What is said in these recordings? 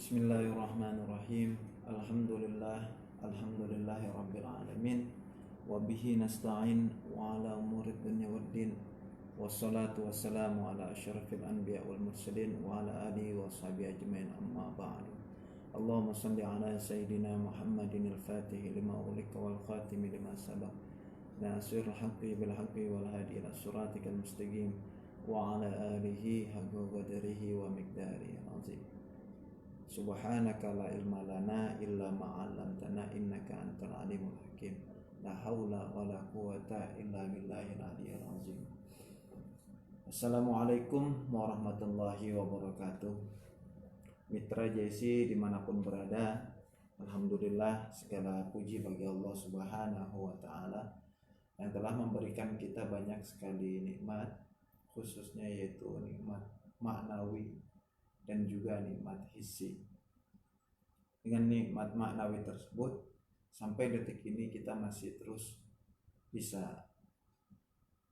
Bismillahirrahmanirrahim. Alhamdulillahi rabbil alamin. Wa bihi nasta'in wa ala umurid dunya waddin. Wassalatu wassalamu ala asyrafil anbiya wal mursalin wa ala alihi wa sahbihi ajmain, amma ba'du. Allahumma salli ala sayyidina Muhammadin al-Fatih lima ughliqa wal khatimi lima sabaq. Nasirul haqqi bil haqqi wal hadi ila siratikal mustaqim wa ala alihi haqqa qadarihi wa miqdarihi azim. Subhanaka la ilma lana illa ma 'allamtana innaka antal alimul hakim. La haula wala quwata illa billahil aliyyil azim. Assalamualaikum warahmatullahi wabarakatuh. Mitra JC dimanapun berada, alhamdulillah segala puji bagi Allah Subhanahu wa ta'ala yang telah memberikan kita banyak sekali nikmat, khususnya yaitu nikmat maknawi dan juga nikmat hissi. Dengan nikmat maknawi tersebut, sampai detik ini kita masih terus bisa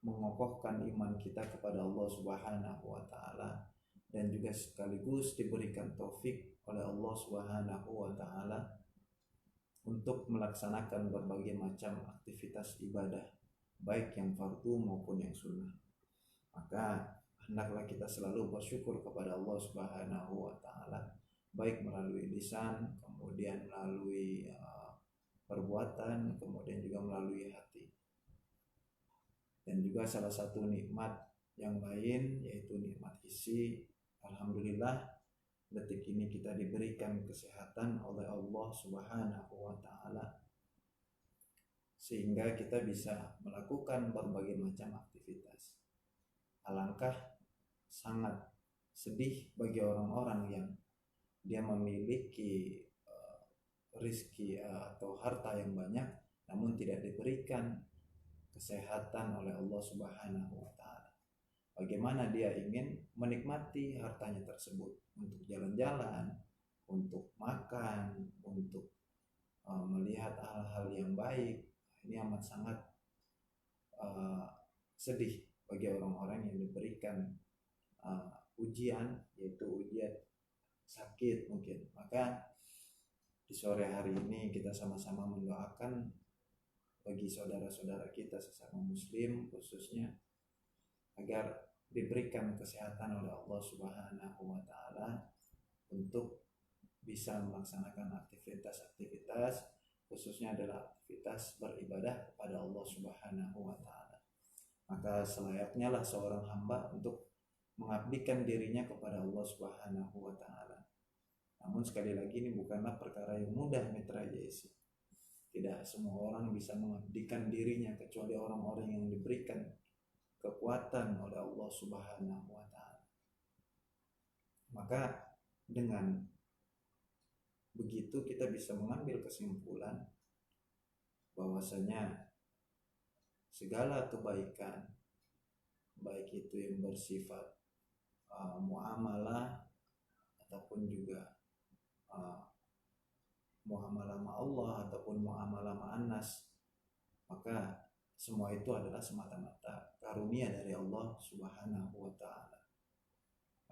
mengokohkan iman kita kepada Allah Subhanahu wa ta'ala, dan juga sekaligus diberikan taufik oleh Allah Subhanahu wa ta'ala untuk melaksanakan berbagai macam aktivitas ibadah, baik yang fardu maupun yang sunnah. Maka hendaklah kita selalu bersyukur kepada Allah Subhanahu wa ta'ala, baik melalui lisan, kemudian melalui perbuatan, kemudian juga melalui hati. Dan juga salah satu nikmat yang lain yaitu nikmat isi. Alhamdulillah detik ini kita diberikan kesehatan oleh Allah Subhanahu wa ta'ala, sehingga kita bisa melakukan berbagai macam aktivitas. Alangkah sangat sedih bagi orang-orang yang dia memiliki rizki atau harta yang banyak, namun tidak diberikan kesehatan oleh Allah Subhanahu wa ta'ala. Bagaimana dia ingin menikmati hartanya tersebut untuk jalan-jalan, untuk makan, untuk melihat hal-hal yang baik. Ini amat sangat sedih bagi orang-orang yang diberikan ujian, yaitu ujian sakit mungkin. Maka di sore hari ini kita sama-sama mendoakan bagi saudara-saudara kita sesama muslim khususnya, agar diberikan kesehatan oleh Allah Subhanahu wa ta'ala untuk bisa melaksanakan aktivitas-aktivitas, khususnya adalah aktivitas beribadah kepada Allah Subhanahu wa ta'ala. Maka selayaknya lah seorang hamba untuk mengabdikan dirinya kepada Allah Subhanahu wa ta'ala. Namun sekali lagi ini bukanlah perkara yang mudah, mitra JC. Tidak semua orang bisa mengabdikan dirinya kecuali orang-orang yang diberikan kekuatan oleh Allah Subhanahu wa ta'ala. Maka dengan begitu kita bisa mengambil kesimpulan bahwasanya segala kebaikan, baik itu yang bersifat muamalah ataupun juga muamalah sama Allah ataupun muamalah sama Anas, maka semua itu adalah semata-mata karunia dari Allah Subhanahu wa ta'ala.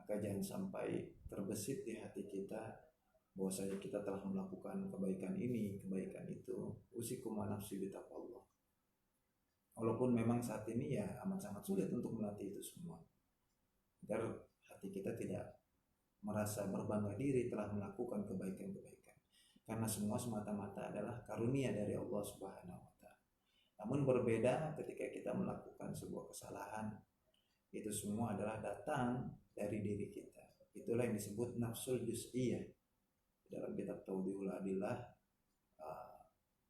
Maka jangan sampai terbesit di hati kita bahwasanya kita telah melakukan kebaikan ini, kebaikan itu. Usikum wa nafsi bitaqwallah. Walaupun memang saat ini ya amat sangat sulit untuk melatih itu semua, agar hati kita tidak merasa berbangga diri telah melakukan kebaikan-kebaikan, karena semua semata-mata adalah karunia dari Allah Subhanahu wa ta'ala. Namun berbeda ketika kita melakukan sebuah kesalahan, itu semua adalah datang dari diri kita. Itulah yang disebut nafsul juz'iyah. Dalam kitab Tawdihul Adillah,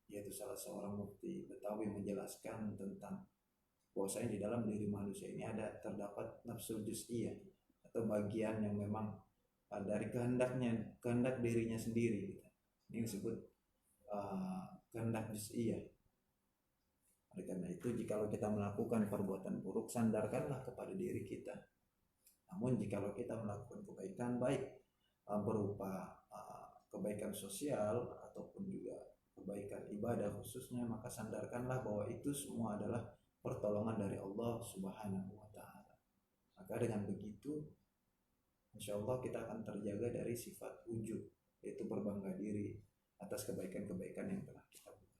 yaitu salah seorang mufti Betawi menjelaskan tentang bahwasanya di dalam diri manusia ini terdapat nafsul juz'iyah, atau bagian yang memang dari kehendak dirinya sendiri. Ini disebut kehendak juz'iyah. Oleh karena itu, jikalau kita melakukan perbuatan buruk, sandarkanlah kepada diri kita. Namun jikalau kita melakukan kebaikan, baik berupa kebaikan sosial ataupun juga kebaikan ibadah khususnya, maka sandarkanlah bahwa itu semua adalah pertolongan dari Allah Subhanahu wa ta'ala. Maka dengan begitu insya Allah kita akan terjaga dari sifat ujub, yaitu berbangga diri atas kebaikan-kebaikan yang telah kita buat.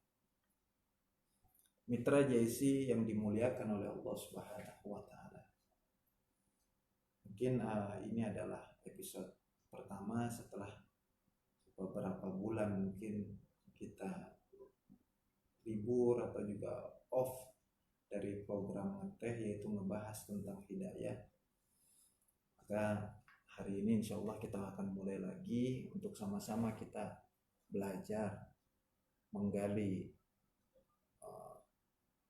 Mitra JC yang dimuliakan oleh Allah Subhanahu wa Ta'ala, mungkin ini adalah episode pertama setelah beberapa bulan mungkin kita libur atau juga off dari program ngeteh, yaitu membahas tentang hidayah. Maka hari ini insya Allah kita akan mulai lagi untuk sama-sama kita belajar menggali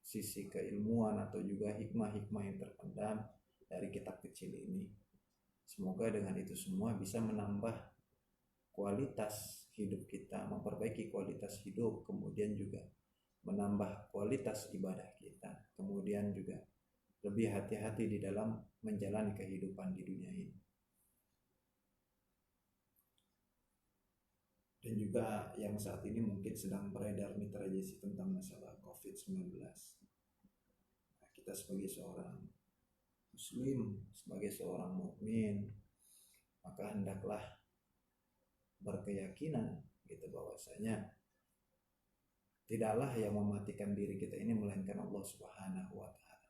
sisi keilmuan atau juga hikmah-hikmah yang terpendam dari kitab kecil ini. Semoga dengan itu semua bisa menambah kualitas hidup kita, memperbaiki kualitas hidup, kemudian juga menambah kualitas ibadah kita, kemudian juga lebih hati-hati di dalam menjalani kehidupan di dunia ini. Dan juga yang saat ini mungkin sedang beredar mitra JC tentang masalah COVID-19. Nah, kita sebagai seorang muslim, sebagai seorang mukmin, maka hendaklah berkeyakinan gitu bahwasanya tidaklah yang mematikan diri kita ini melainkan Allah Subhanahu wa Ta'ala.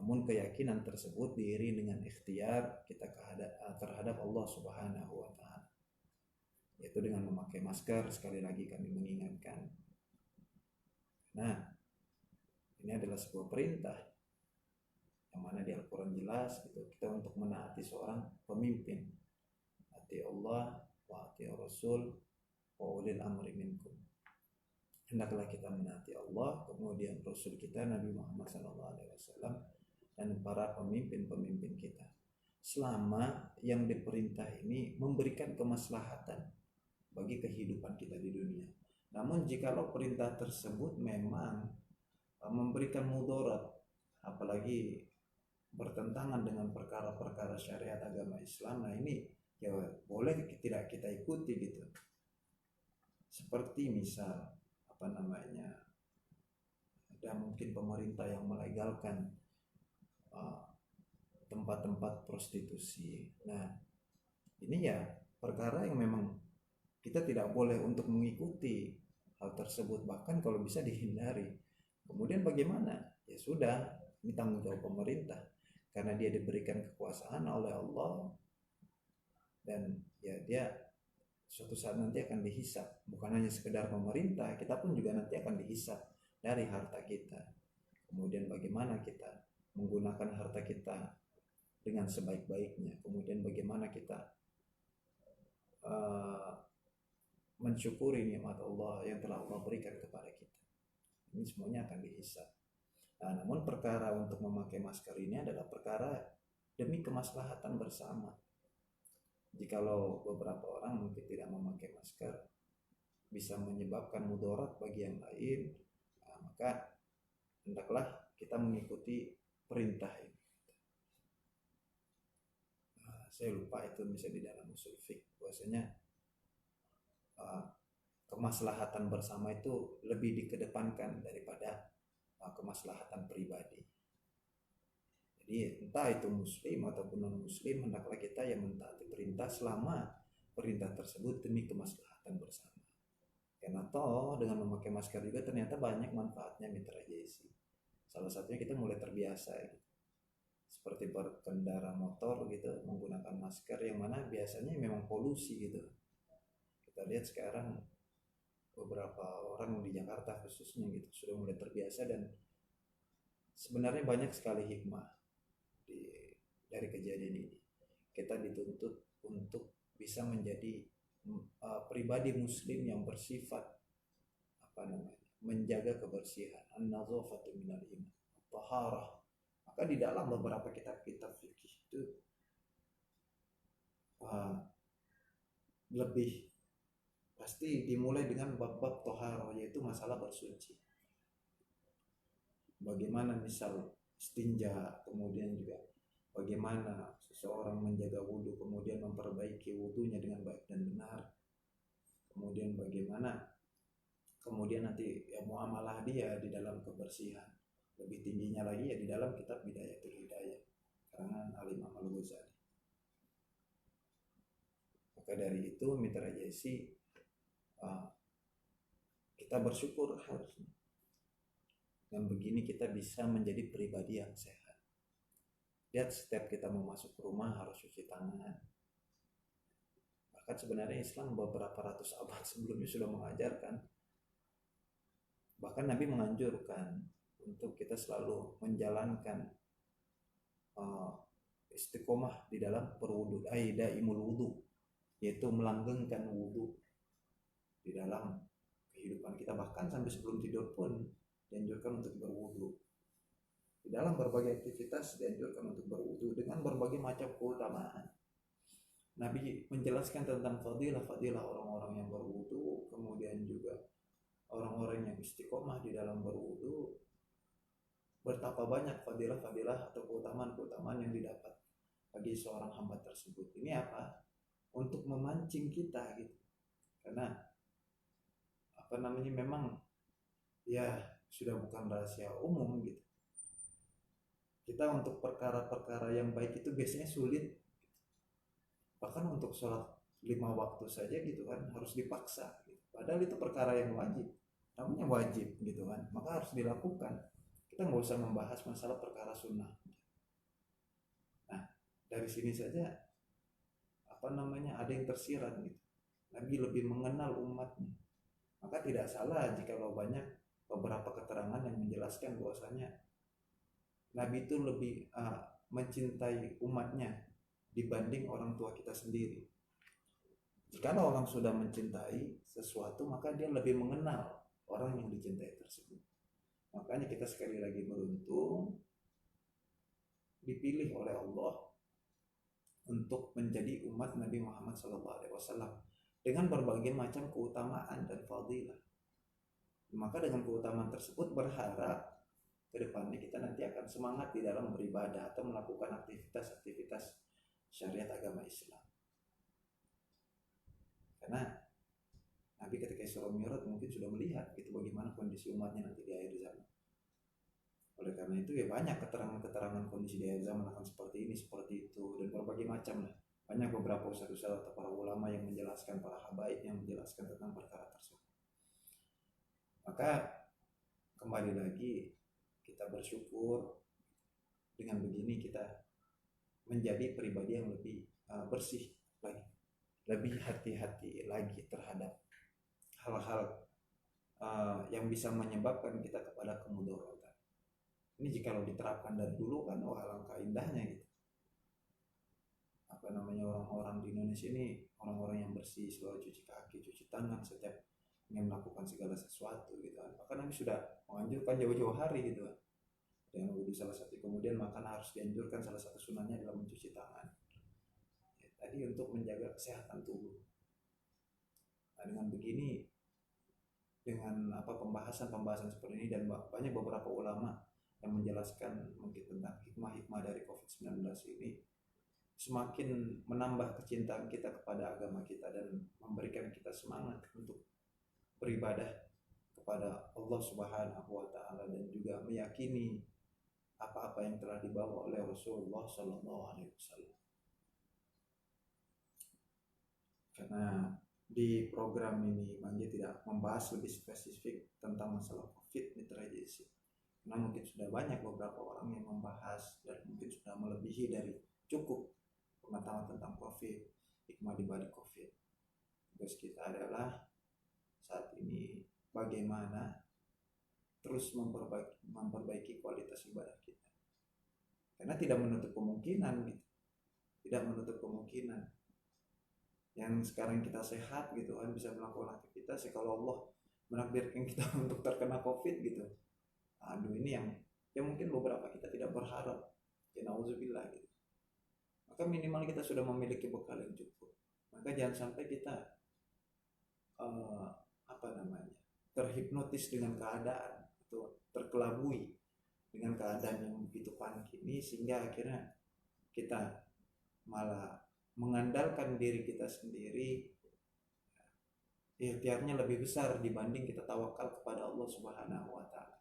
Namun keyakinan tersebut diiringi dengan ikhtiar kita terhadap Allah Subhanahu wa Ta'ala, yaitu dengan memakai masker. Sekali lagi kami mengingatkan, nah ini adalah sebuah perintah yang mana di Al-Quran jelas gitu, kita untuk menaati seorang pemimpin, ati Allah wa ati Rasul wa ulil amri minkum. Hendaklah kita menaati Allah, kemudian Rasul kita Nabi Muhammad SAW, dan para pemimpin-pemimpin kita, selama yang diperintah ini memberikan kemaslahatan bagi kehidupan kita di dunia. Namun jikalau perintah tersebut memang memberikan mudarat, apalagi bertentangan dengan perkara-perkara syariat agama Islam, nah ini ya boleh tidak kita ikuti gitu. Seperti misal ada mungkin pemerintah yang melegalkan tempat-tempat prostitusi. Nah ini ya perkara yang memang kita tidak boleh untuk mengikuti hal tersebut, bahkan kalau bisa dihindari. Kemudian bagaimana? Ya sudah, ini tanggung jawab pemerintah, karena dia diberikan kekuasaan oleh Allah, dan ya dia suatu saat nanti akan dihisap. Bukan hanya sekedar pemerintah, kita pun juga nanti akan dihisap dari harta kita. Kemudian bagaimana kita menggunakan harta kita dengan sebaik-baiknya, kemudian bagaimana kita mensyukuri nikmat Allah yang telah Allah berikan kepada kita. Ini semuanya akan dihisap. Nah, namun perkara untuk memakai masker ini adalah perkara demi kemaslahatan bersama. Jikalau beberapa orang mungkin tidak memakai masker bisa menyebabkan mudarat bagi yang lain, nah, maka hendaklah kita mengikuti perintah ini. Saya lupa itu bisa di dalam usul fiqh, bahwasanya kemaslahatan bersama itu lebih dikedepankan daripada kemaslahatan pribadi. Jadi entah itu muslim ataupun non muslim, hendaklah kita yang mentaati perintah selama perintah tersebut demi kemaslahatan bersama. Karena toh dengan memakai masker juga ternyata banyak manfaatnya mitra JC. Salah satunya kita mulai terbiasa gitu. Seperti berkendara motor gitu menggunakan masker, yang mana biasanya memang polusi gitu. Kita lihat sekarang beberapa orang di Jakarta khususnya gitu sudah mulai terbiasa, dan sebenarnya banyak sekali hikmah dari kejadian ini. Kita dituntut untuk bisa menjadi pribadi muslim yang bersifat menjaga kebersihan, an-nazafatu minal iman, taharah. Maka di dalam beberapa kitab-kitab fikih itu lebih pasti dimulai dengan bab-bab taharah, yaitu masalah bersuci. Bagaimana misal istinja, kemudian juga bagaimana seseorang menjaga wudhu, kemudian memperbaiki wudhunya dengan baik dan benar. Kemudian bagaimana nanti ya muamalah dia di dalam kebersihan. Lebih tingginya lagi ya di dalam kitab Bidayatul Hidayah karangan Al-Imam Al-Ghazali. Maka dari itu Mitra Jesi, kita bersyukur harusnya. Dan begini kita bisa menjadi pribadi yang sehat. Lihat setiap kita mau masuk ke rumah harus cuci tangan. Bahkan sebenarnya Islam beberapa ratus abad sebelumnya sudah mengajarkan. Bahkan Nabi menganjurkan untuk kita selalu menjalankan istiqomah di dalam berwudu, daimul wudu, yaitu melanggengkan wudu di dalam kehidupan kita. Bahkan sampai sebelum tidur pun dianjurkan untuk berwudu. Di dalam berbagai aktivitas dianjurkan untuk berwudu dengan berbagai macam keutamaan. Nabi menjelaskan tentang fadilah orang-orang yang berwudu, kemudian juga orang-orang yang istiqomah di dalam berwudu, betapa banyak fadilah atau keutamaan yang didapat bagi seorang hamba tersebut. Ini apa? Untuk memancing kita gitu. Karena memang ya sudah bukan rahasia umum gitu. Kita untuk perkara-perkara yang baik itu biasanya sulit. Bahkan untuk sholat 5 waktu saja gitu kan harus dipaksa gitu. Padahal itu perkara yang wajib. Namanya wajib gitu kan. Maka harus dilakukan. Kita nggak usah membahas masalah perkara sunnah. Nah, dari sini saja ada yang tersirat gitu. Nabi lebih mengenal umatnya. Maka tidak salah jika banyak beberapa keterangan yang menjelaskan bahwasanya Nabi itu lebih mencintai umatnya dibanding orang tua kita sendiri. Jika orang sudah mencintai sesuatu, maka dia lebih mengenal orang yang dicintai tersebut. Makanya kita sekali lagi beruntung dipilih oleh Allah untuk menjadi umat Nabi Muhammad SAW dengan berbagai macam keutamaan dan fadilah. Maka dengan keutamaan tersebut berharap kedepannya kita nanti akan semangat di dalam beribadah atau melakukan aktivitas-aktivitas syariat agama Islam. Karena Nabi ketika Isra Mi'raj mungkin sudah melihat itu bagaimana kondisi umatnya nanti di akhir zaman. Oleh karena itu ya banyak keterangan-keterangan kondisi di akhir zaman akan seperti ini, seperti itu, dan berbagai macam lah. Banyak beberapa ustaz-ustaz atau para ulama yang menjelaskan, para habaib yang menjelaskan tentang perkara tersebut. Maka kembali lagi kita bersyukur dengan begini kita menjadi pribadi yang lebih bersih lagi, lebih hati-hati lagi terhadap hal-hal yang bisa menyebabkan kita kepada kemudaratan. Ini jika diterapkan dari dulu kan wah alangkah indahnya gitu. Orang-orang di Indonesia ini orang-orang yang bersih, selalu cuci kaki, cuci tangan setiap ingin melakukan segala sesuatu gitu kan. Bahkan Nabi sudah menganjurkan jauh-jauh hari gitu kan. Dengan wudhu salah satu, kemudian makan harus dianjurkan salah satu sunahnya adalah mencuci tangan. Ya, tadi untuk menjaga kesehatan tubuh. Nah, dengan begini, dengan pembahasan seperti ini dan banyak beberapa ulama yang menjelaskan mungkin tentang hikmah-hikmah dari COVID-19 ini, semakin menambah kecintaan kita kepada agama kita dan memberikan kita semangat untuk beribadah kepada Allah Subhanahu wa taala dan juga meyakini apa-apa yang telah dibawa oleh Rasulullah sallallahu alaihi wasallam. Karena di program ini Bang tidak membahas lebih spesifik tentang masalah COVID Mitra Jesi. Karena mungkin sudah banyak beberapa orang yang membahas dan mungkin sudah melebihi dari cukup pengetahuan tentang COVID, hikmah di balik COVID. Tugas kita adalah saat ini bagaimana terus memperbaiki kualitas ibadah kita. Karena tidak menutup kemungkinan gitu. Tidak menutup kemungkinan yang sekarang kita sehat gitu kan bisa melakukan aktivitas ya kalau Allah menakdirkan kita untuk terkena COVID gitu. Aduh ini yang mungkin beberapa kita tidak berharap. Ya nauzubillah gitu. Maka minimal kita sudah memiliki bekal yang cukup. Maka jangan sampai kita terhipnotis dengan keadaan atau terkelabui dengan keadaan yang begitu panik ini sehingga akhirnya kita malah mengandalkan diri kita sendiri, ikhtiarnya lebih besar dibanding kita tawakal kepada Allah Subhanahu wa taala.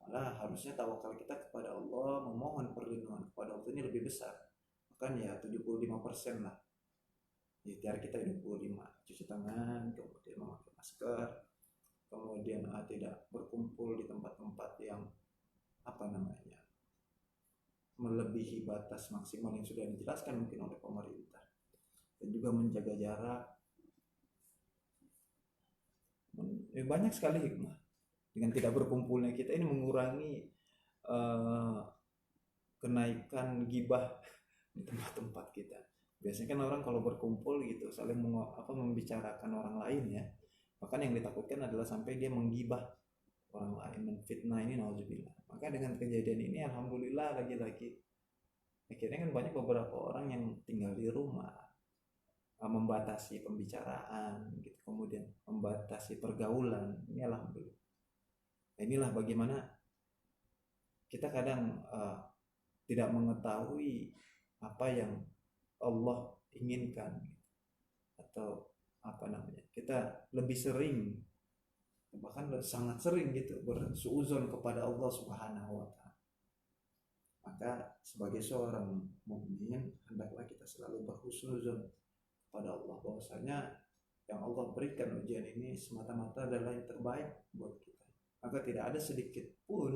Malah harusnya tawakal kita kepada Allah, memohon perlindungan kepada Allah ini lebih besar. Bahkan ya 75% lah. Ikhtiar kita 25, cuci tangan, kemudian memakai masker, kemudian tidak berkumpul di tempat-tempat yang melebihi batas maksimal yang sudah dijelaskan mungkin oleh pemerintah, dan juga menjaga jarak. Banyak sekali hikmah dengan tidak berkumpulnya kita ini, mengurangi kenaikan gibah di tempat-tempat kita. Biasanya kan orang kalau berkumpul gitu saling membicarakan orang lain ya, bahkan yang ditakutkan adalah sampai dia menggibah orang lain, menfitnah. Ini nauzubillah. Maka dengan kejadian ini alhamdulillah, lagi-lagi akhirnya kan banyak beberapa orang yang tinggal di rumah, membatasi pembicaraan gitu, kemudian membatasi pergaulan. Ini alhamdulillah. Inilah bagaimana kita kadang tidak mengetahui apa yang Allah inginkan, atau kita lebih sering, bahkan sangat sering gitu, bersuuzon kepada Allah Subhanahu wa Ta'ala. Maka sebagai seorang mukmin hendaklah kita selalu berhusnuzon kepada Allah, bahwasanya yang Allah berikan ujian ini semata-mata adalah yang terbaik buat kita. Maka tidak ada sedikit pun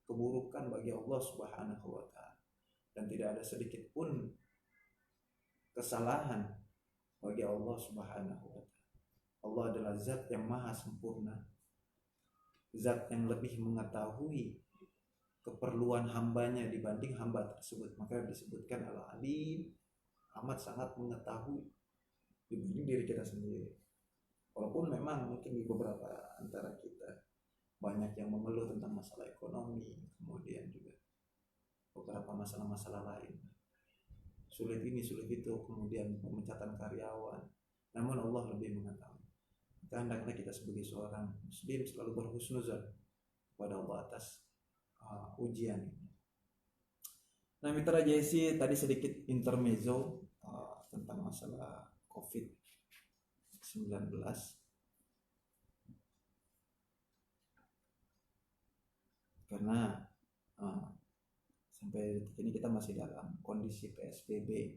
keburukan bagi Allah Subhanahu wa Ta'ala, dan tidak ada sedikit pun kesalahan bagi Allah Subhanahu wa Ta'ala. Allah adalah zat yang maha sempurna, zat yang lebih mengetahui keperluan hambanya dibanding hamba tersebut. Maka disebutkan Al-Alim, amat sangat mengetahui dibanding diri kita sendiri. Walaupun memang mungkin di beberapa antara kita banyak yang mengeluh tentang masalah ekonomi, kemudian juga beberapa masalah-masalah lain, sulit ini sulit itu, kemudian pemecatan karyawan, namun Allah lebih mengetahui. Maka hendaknya kita sebagai seorang muslim selalu berhusnuzon kepada Allah atas ujian ini. Nah, Mitra JC, tadi sedikit intermezzo tentang masalah COVID-19. Karena sampai detik ini kita masih dalam kondisi PSBB,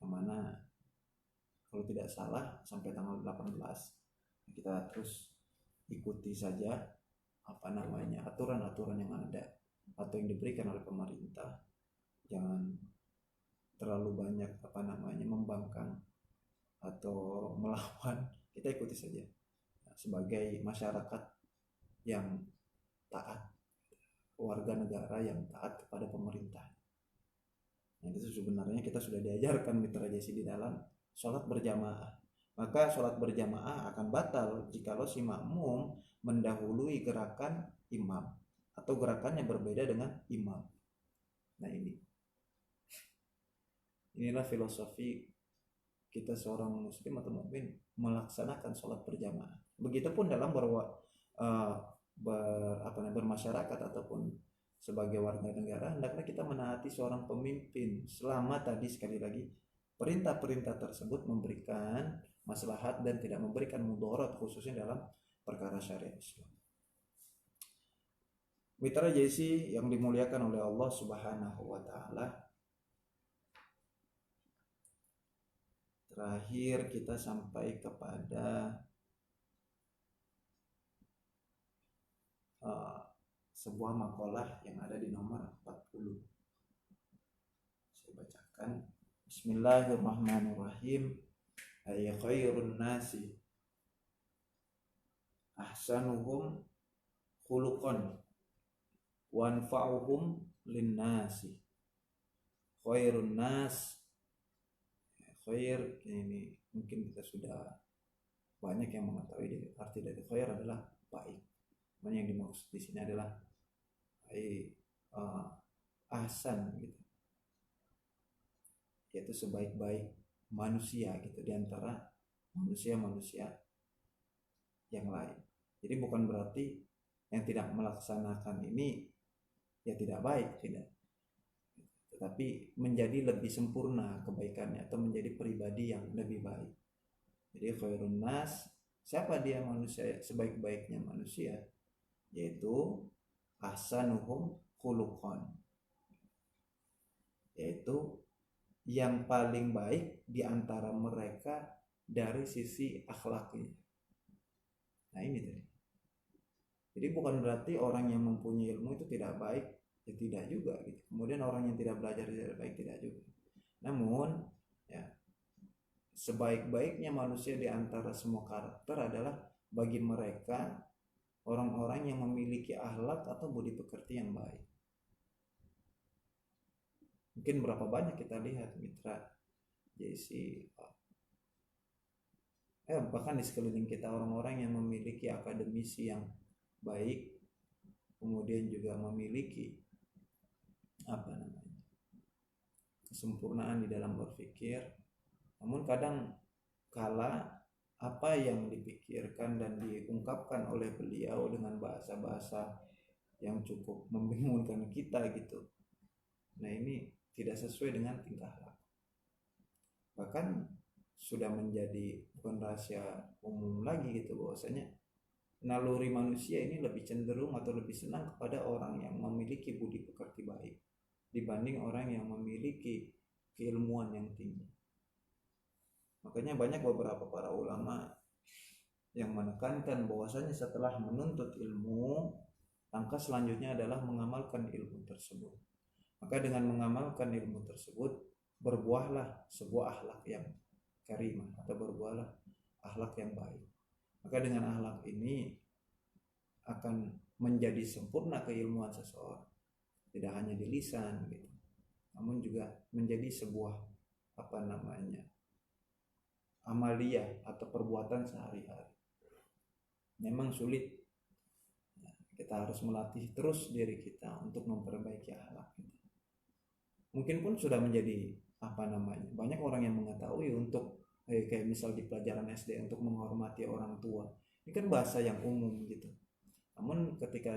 yang mana kalau tidak salah sampai tanggal 18 kita terus ikuti saja aturan-aturan yang ada atau yang diberikan oleh pemerintah. Jangan terlalu banyak membangkang atau melawan, kita ikuti saja sebagai masyarakat yang taat, warga negara yang taat kepada pemerintah. Nah, itu sebenarnya kita sudah diajarkan Mitra JC di dalam sholat berjamaah. Maka sholat berjamaah akan batal jikalau si makmum mendahului gerakan imam atau gerakannya berbeda dengan imam. Nah, inilah filosofi kita seorang muslim atau mukmin melaksanakan sholat berjamaah. Begitupun dalam bermasyarakat ataupun sebagai warga negara, hendaknya kita menaati seorang pemimpin selama tadi sekali lagi perintah-perintah tersebut memberikan maslahat dan tidak memberikan mudarat, khususnya dalam perkara syariat Islam. Mitra JC yang dimuliakan oleh Allah Subhanahu wa Ta'ala, terakhir kita sampai kepada sebuah makalah yang ada di nomor 40. Saya bacakan. Bismillahirrahmanirrahim. Ay khairun nasi ahsanuhum khuluqan wa anfa'uhum linnasi. Khairun nas, khair ini mungkin kita sudah banyak yang mengetahui arti dari khair adalah baik. Yang dimaksud di sini adalah ahsan gitu, yaitu sebaik-baik manusia gitu di antara manusia-manusia yang lain. Jadi bukan berarti yang tidak melaksanakan ini ya tidak baik, tidak, tetapi menjadi lebih sempurna kebaikannya atau menjadi pribadi yang lebih baik. Jadi khairun nas, siapa dia manusia sebaik-baiknya manusia, yaitu ahsanuhum khuluqan, yaitu yang paling baik di antara mereka dari sisi akhlaknya. Nah ini tadi. Jadi bukan berarti orang yang mempunyai ilmu itu tidak baik, ya tidak juga gitu. Kemudian orang yang tidak belajar tidak baik, tidak juga. Namun ya, sebaik-baiknya manusia di antara semua karakter adalah bagi mereka orang-orang yang memiliki akhlak atau budi pekerti yang baik. Mungkin berapa banyak kita lihat mitra JC, bahkan di sekeliling kita orang-orang yang memiliki akademisi yang baik, kemudian juga memiliki kesempurnaan di dalam berpikir, namun kadang kala apa yang dipikirkan dan diungkapkan oleh beliau dengan bahasa-bahasa yang cukup membingungkan kita gitu. Nah ini tidak sesuai dengan tingkah laku. Bahkan sudah menjadi bukan rahasia umum lagi gitu bahwasanya naluri manusia ini lebih cenderung atau lebih senang kepada orang yang memiliki budi pekerti baik dibanding orang yang memiliki keilmuan yang tinggi. Makanya banyak beberapa para ulama yang menekankan bahwasanya setelah menuntut ilmu, langkah selanjutnya adalah mengamalkan ilmu tersebut. Maka dengan mengamalkan ilmu tersebut berbuahlah sebuah akhlak yang karimah atau berbuahlah akhlak yang baik. Maka dengan akhlak ini akan menjadi sempurna keilmuan seseorang, tidak hanya di lisan gitu, namun juga menjadi sebuah amalia atau perbuatan sehari-hari. Memang sulit, kita harus melatih terus diri kita untuk memperbaiki akhlak kita. Mungkin pun sudah menjadi banyak orang yang mengetahui untuk kayak misal di pelajaran SD untuk menghormati orang tua. Ini kan bahasa yang umum gitu. Namun ketika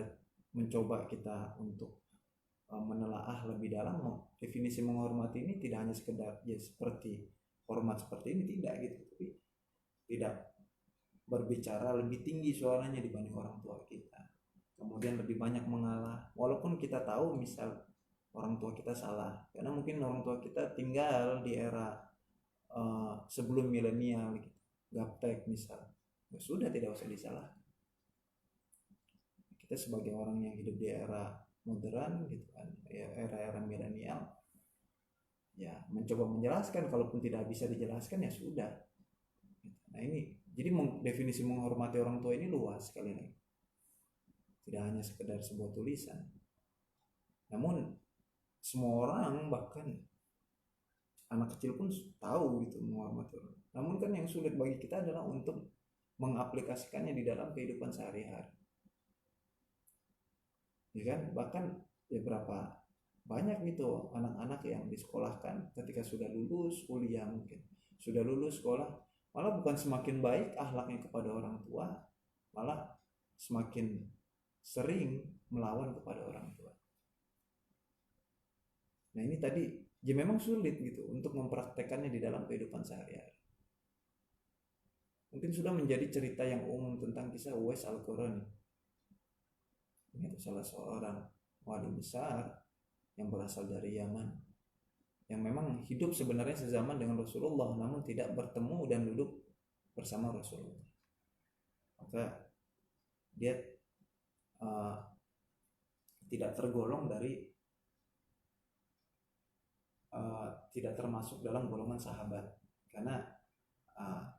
mencoba kita untuk menelaah lebih dalam, definisi menghormati ini tidak hanya sekedar ya seperti hormat seperti ini, tidak gitu, tapi tidak berbicara lebih tinggi suaranya dibanding orang tua kita, kemudian lebih banyak mengalah walaupun kita tahu misal orang tua kita salah, karena mungkin orang tua kita tinggal di era sebelum milenial gitu, gaptek misal, ya sudah tidak usah disalah. Kita sebagai orang yang hidup di era modern gitu kan, ya era-era milenial, ya mencoba menjelaskan, kalaupun tidak bisa dijelaskan ya sudah. Nah ini jadi definisi menghormati orang tua ini luas sekali lagi, tidak hanya sekedar sebuah tulisan, namun semua orang bahkan anak kecil pun tahu gitu menghormati orang. Namun kan yang sulit bagi kita adalah untuk mengaplikasikannya di dalam kehidupan sehari-hari, ya kan? Bahkan ya berapa banyak gitu anak-anak yang disekolahkan ketika sudah lulus kuliah, mungkin sudah lulus sekolah, malah bukan semakin baik akhlaknya kepada orang tua, malah semakin sering melawan kepada orang tua. Nah ini tadi ya memang sulit gitu untuk mempraktekannya di dalam kehidupan sehari-hari. Mungkin sudah menjadi cerita yang umum tentang kisah Uwais Al-Qarani. Ini salah seorang wali besar yang berasal dari Yaman, yang memang hidup sebenarnya sezaman dengan Rasulullah, namun tidak bertemu dan duduk bersama Rasulullah. Maka dia tidak tergolong dari tidak termasuk dalam golongan sahabat, karena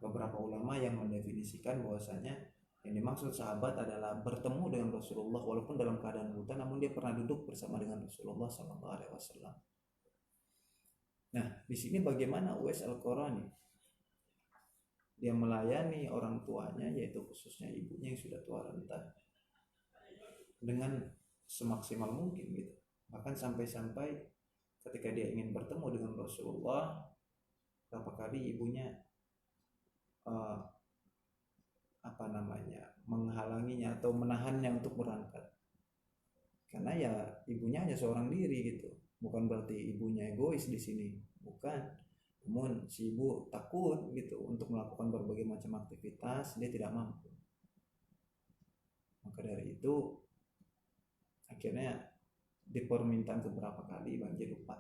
beberapa ulama yang mendefinisikan bahwasanya yang dimaksud sahabat adalah bertemu dengan Rasulullah walaupun dalam keadaan buta, namun dia pernah duduk bersama dengan Rasulullah SAW. Nah, di sini bagaimana Uwais Al-Qarani? Dia melayani orang tuanya, yaitu khususnya ibunya yang sudah tua renta, dengan semaksimal mungkin gitu. Bahkan sampai-sampai ketika dia ingin bertemu dengan Rasulullah, berapa kali ibunya menghalanginya atau menahannya untuk berangkat, karena ya ibunya hanya seorang diri gitu. Bukan berarti ibunya egois di sini, bukan, namun si ibu takut gitu untuk melakukan berbagai macam aktivitas, dia tidak mampu. Maka dari itu akhirnya dipermintaan beberapa kali, banjir lupa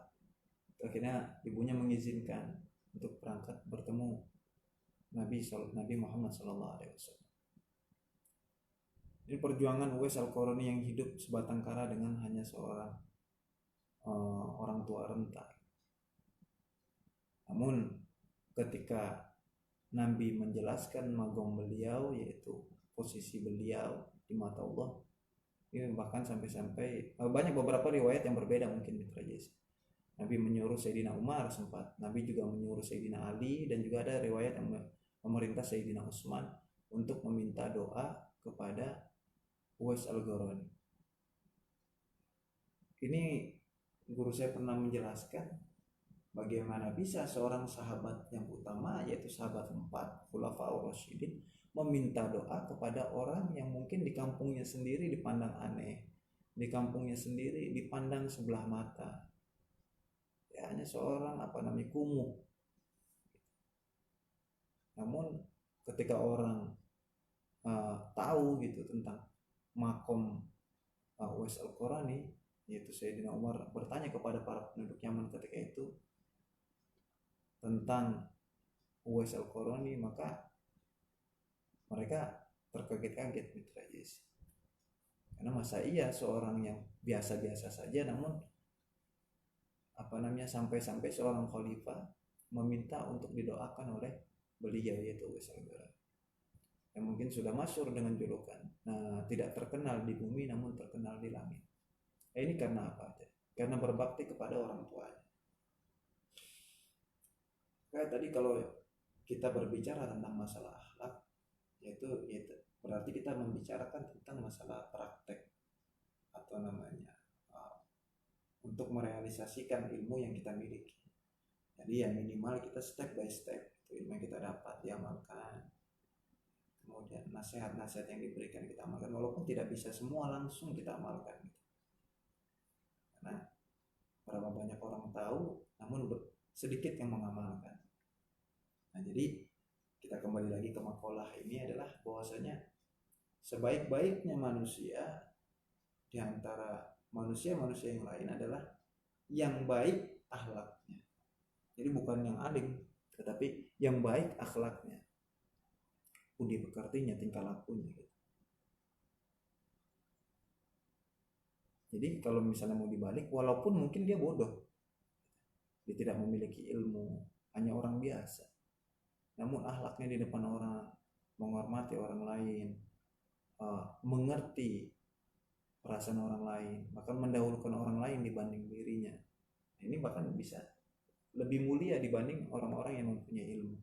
akhirnya ibunya mengizinkan untuk berangkat bertemu Nabi Muhammad SAW. Ini perjuangan Uwais Al-Qarani yang hidup sebatang kara dengan hanya seorang orang tua renta. Namun ketika Nabi menjelaskan magom beliau, yaitu posisi beliau di mata Allah, ini bahkan sampai-sampai banyak beberapa riwayat yang berbeda mungkin Mitra Jesse. Nabi menyuruh Sayyidina Umar sempat, Nabi juga menyuruh Sayyidina Ali, dan juga ada riwayat yang memerintah Sayyidina Utsman untuk meminta doa kepada Uwais Al-Qarani. Ini guru saya pernah menjelaskan bagaimana bisa seorang sahabat yang utama, yaitu sahabat 4 Khulafaur Rasyidin, meminta doa kepada orang yang mungkin di kampungnya sendiri dipandang aneh, di kampungnya sendiri dipandang sebelah mata, ya hanya seorang kumuh. Namun ketika orang tahu gitu tentang makom Uwais Al-Qarani, yaitu Sayyidina Umar bertanya kepada para penduduk Yaman ketika itu tentang Uwais Al-Qarani, maka mereka terkaget-kaget Mitra Jesse. Karena masa iya seorang yang biasa-biasa saja, namun sampai-sampai seorang khalifah meminta untuk didoakan oleh beliau, yaitu Uwais Al-Qarani, yang mungkin sudah masyhur dengan julukan tidak terkenal di bumi namun terkenal di langit. Ini karena apa? Karena berbakti kepada orang tuanya. Kayak tadi kalau kita berbicara tentang masalah akhlak, yaitu berarti kita membicarakan tentang masalah praktek atau untuk merealisasikan ilmu yang kita miliki. Jadi yang minimal kita step by step ilmu yang kita dapat diamalkan, kemudian nasihat-nasihat yang diberikan kita amalkan, walaupun tidak bisa semua langsung kita amalkan gitu. Karena berapa banyak orang tahu namun sedikit yang mengamalkan. Nah, jadi kita kembali lagi ke makalah ini adalah bahwasanya sebaik-baiknya manusia di antara manusia-manusia yang lain adalah yang baik akhlaknya. Jadi bukan yang alim, tetapi yang baik akhlaknya, budi pekertinya, tingkah lakunya gitu. Jadi kalau misalnya mau dibalik, walaupun mungkin dia bodoh, dia tidak memiliki ilmu, hanya orang biasa, namun akhlaknya di depan orang, menghormati orang lain, mengerti perasaan orang lain, bahkan mendahulukan orang lain dibanding dirinya. Ini bahkan bisa lebih mulia dibanding orang-orang yang mempunyai ilmu.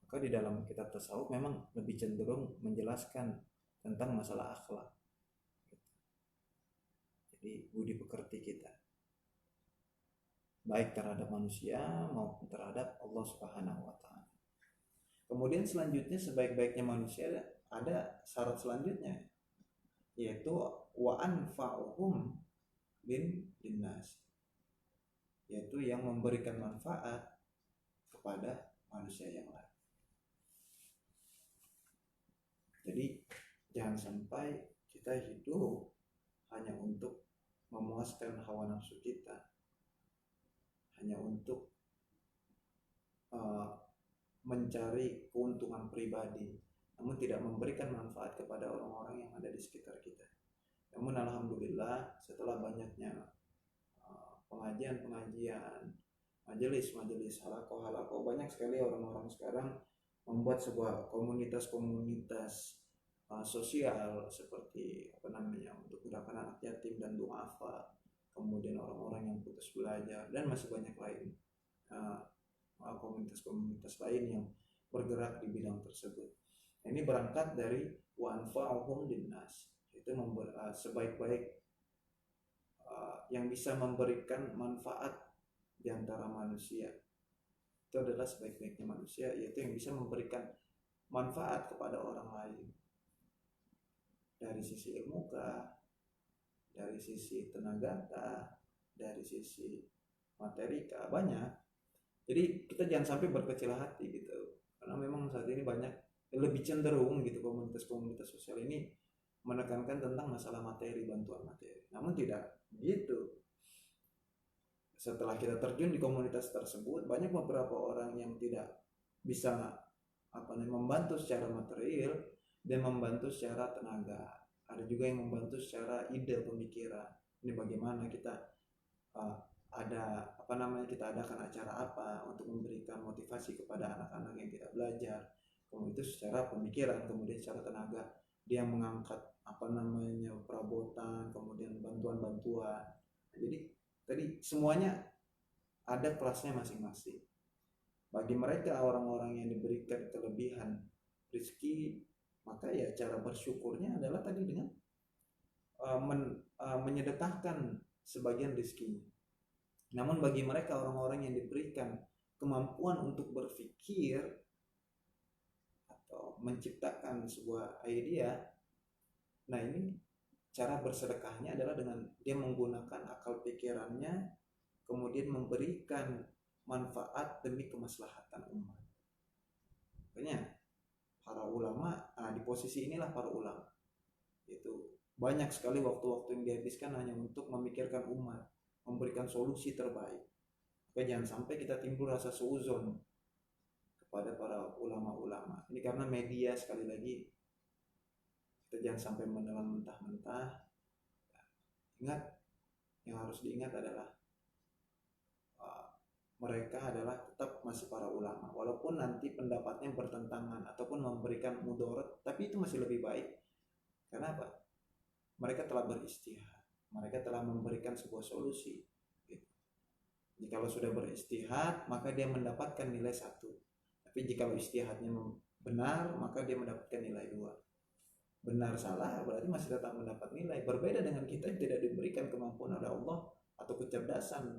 Maka di dalam kitab tasawuf memang lebih cenderung menjelaskan tentang masalah akhlak. Jadi budi pekerti kita, baik terhadap manusia maupun terhadap Allah Subhanahu wa Ta'ala. Kemudian selanjutnya, sebaik-baiknya manusia ada syarat selanjutnya, yaitu wa anfa'uhum linnas, yaitu yang memberikan manfaat kepada manusia yang lain. Jadi jangan sampai kita hidup hanya untuk memuaskan hawa nafsu kita, hanya untuk mencari keuntungan pribadi, namun tidak memberikan manfaat kepada orang-orang yang ada di sekitar kita. Namun alhamdulillah setelah banyaknya pengajian-pengajian, majelis-majelis, halakoh-halakoh, banyak sekali orang-orang sekarang membuat sebuah komunitas-komunitas sosial seperti untuk gerakan anak yatim dan duafa, kemudian orang-orang yang putus belajar, dan masih banyak lain komunitas-komunitas lain yang bergerak di bidang tersebut. Ini berangkat dari wa anfa'uhum linnas, itu sebaik-baik yang bisa memberikan manfaat di antara manusia. Itu adalah sebaik-baiknya manusia, yaitu yang bisa memberikan manfaat kepada orang lain dari sisi ilmu kah, dari sisi tenaga kah, dari sisi materi kah, banyak. Jadi kita jangan sampai berkecil hati gitu, karena memang saat ini banyak lebih cenderung gitu komunitas-komunitas sosial ini menekankan tentang masalah materi, bantuan materi. Namun tidak begitu. setelah kita terjun di komunitas tersebut, banyak beberapa orang yang tidak bisa membantu secara material dan membantu secara tenaga. Ada juga yang membantu secara ide pemikiran. Ini bagaimana kita kita adakan acara apa untuk memberikan motivasi kepada anak-anak yang tidak belajar. Kemudian itu secara pemikiran, kemudian secara tenaga dia mengangkat perabotan, kemudian bantuan-bantuan. Jadi tadi semuanya ada kelasnya masing-masing. Bagi mereka orang-orang yang diberikan kelebihan rezeki, maka ya cara bersyukurnya adalah tadi dengan menyedekahkan sebagian rezekinya. Namun bagi mereka orang-orang yang diberikan kemampuan untuk berpikir atau menciptakan sebuah ide, nah ini cara bersedekahnya adalah dengan dia menggunakan akal pikirannya, kemudian memberikan manfaat demi kemaslahatan umat. Makanya para ulama, di posisi inilah para ulama itu banyak sekali waktu-waktu yang dihabiskan hanya untuk memikirkan umat, memberikan solusi terbaik. Maka jangan sampai kita timbul rasa suuzon kepada para ulama-ulama. Ini karena media, sekali lagi kita jangan sampai menelan mentah-mentah. Ingat, yang harus diingat adalah mereka adalah tetap masih para ulama, walaupun nanti pendapatnya bertentangan ataupun memberikan mudarat, tapi itu masih lebih baik. Kenapa? Mereka telah beristihad, mereka telah memberikan sebuah solusi. Jikalau sudah beristihad, maka dia mendapatkan nilai 1. Tapi jikalau istihadnya benar, maka dia mendapatkan nilai 2. Benar salah berarti masih tetap mendapat nilai. Berbeda dengan kita yang tidak diberikan kemampuan oleh Allah atau kecerdasan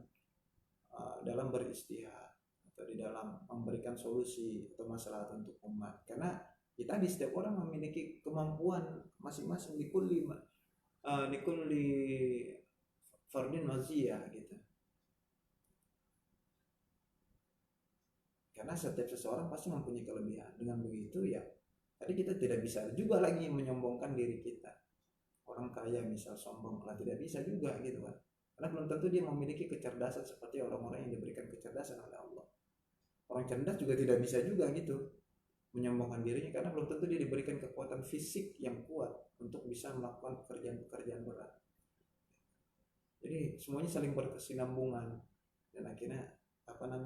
dalam beristihad atau di dalam memberikan solusi atau masalah untuk umat. Karena kita di setiap orang memiliki kemampuan masing-masing, di kulli fardin maziyah gitu. Karena setiap seseorang pasti mempunyai kelebihan. Dengan begitu ya, tadi kita tidak bisa juga lagi menyombongkan diri kita. Orang kaya misal sombong, lah tidak bisa juga gitu kan. Karena belum tentu dia memiliki kecerdasan seperti orang-orang yang diberikan kecerdasan oleh Allah. Orang cerdas juga tidak bisa juga gitu menyombongkan dirinya, karena belum tentu dia diberikan kekuatan fisik yang kuat untuk bisa melakukan pekerjaan-pekerjaan berat. Jadi semuanya saling berkesinambungan dan akhirnya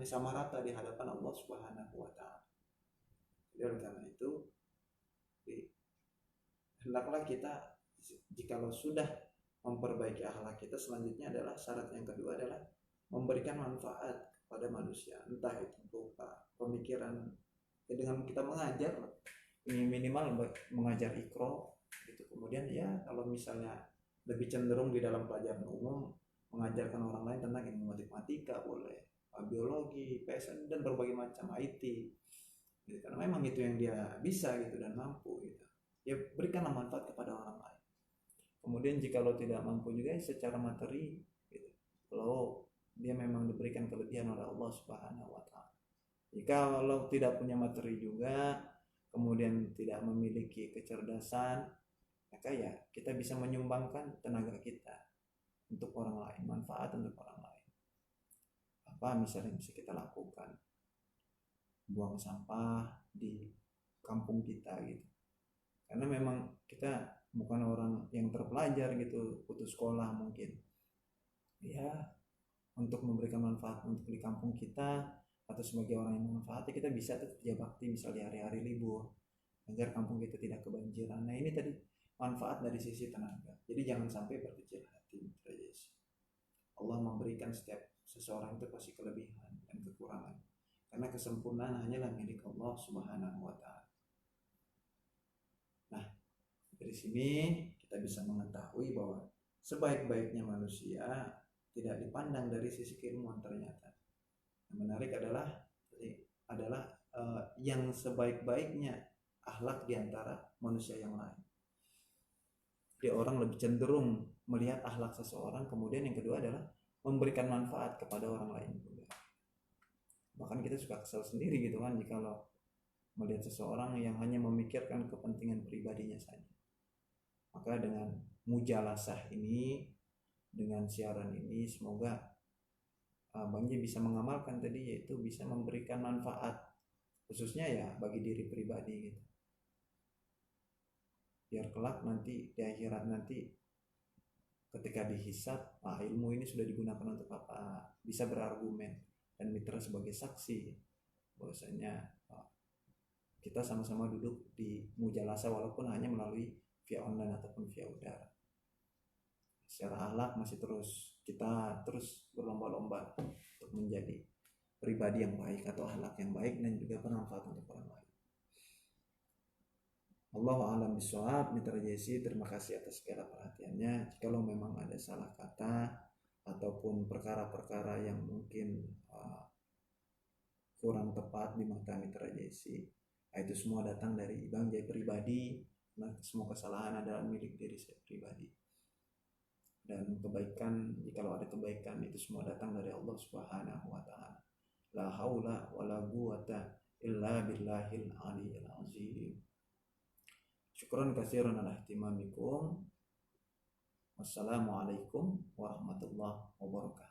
sama rata di hadapan Allah Subhanahu wa taala. Jadi oleh karena itu hendaklah kita, jikalau sudah memperbaiki akhlak kita, selanjutnya adalah syarat yang kedua adalah memberikan manfaat kepada manusia, entah itu berupa pemikiran dengan kita mengajar, minimal mengajar ikro gitu. Kemudian ya kalau misalnya lebih cenderung di dalam pelajaran umum mengajarkan orang lain tentang ilmu matematika boleh, biologi, PSN dan berbagai macam IT gitu. Karena memang itu yang dia bisa gitu dan mampu gitu. Ya berikanlah manfaat kepada orang lain. Kemudian jikalau tidak mampu juga secara materi gitu. Kalau dia memang diberikan kelebihan oleh Allah Subhanahu wa taala. Jika kalau tidak punya materi juga, kemudian tidak memiliki kecerdasan, maka ya kita bisa menyumbangkan tenaga kita untuk orang lain, manfaat untuk orang lain. Apa misalnya bisa kita lakukan? Buang sampah di kampung kita gitu. Karena memang kita bukan orang yang terpelajar gitu, putus sekolah mungkin. Ya, untuk memberikan manfaat untuk di kampung kita atau sebagai orang yang bermanfaat, kita bisa tetap kerja bakti misalnya hari-hari libur agar kampung kita tidak kebanjiran. Nah ini tadi manfaat dari sisi tenaga. Jadi jangan sampai berkecil hati. Allah memberikan setiap seseorang itu pasti kelebihan dan kekurangan, karena kesempurnaan hanyalah milik Allah Subhanahu wa taala. Nah, dari sini kita bisa mengetahui bahwa sebaik-baiknya manusia tidak dipandang dari sisi keilmuan ternyata. Yang menarik adalah yang sebaik-baiknya akhlak di antara manusia yang lain. Jadi orang lebih cenderung melihat akhlak seseorang, kemudian yang kedua adalah memberikan manfaat kepada orang lain juga. Bahkan kita suka kesal sendiri gitu kan jikalau melihat seseorang yang hanya memikirkan kepentingan pribadinya saja. Maka dengan mujalasah ini, dengan siaran ini, semoga Bang Ji bisa mengamalkan tadi, yaitu bisa memberikan manfaat khususnya ya bagi diri pribadi gitu. Biar kelak nanti di akhirat nanti ketika dihisab, ilmu ini sudah digunakan untuk apa, bisa berargumen dan mitra sebagai saksi bahwasanya kita sama-sama duduk di mujalasa walaupun hanya melalui via online ataupun via udara. Secara akhlak masih kita terus berlomba-lomba untuk menjadi pribadi yang baik atau akhlak yang baik dan juga bermanfaat untuk orang lain. Allahu a'lam bishawab. Mitra Jesse, terima kasih atas segala perhatiannya. Jikalau memang ada salah kata ataupun perkara-perkara yang mungkin kurang tepat di mata Mitra Jesse, itu semua datang dari Bang Jai pribadi. Nah, semua kesalahan adalah milik diri saya pribadi. Dan kebaikan, jikalau ada kebaikan, itu semua datang dari Allah Subhanahu wa taala. La haula wala quwata illa billahil aliyil azim. Syukran katsiran ala ihtimamikum. Wassalamualaikum warahmatullahi wabarakatuh.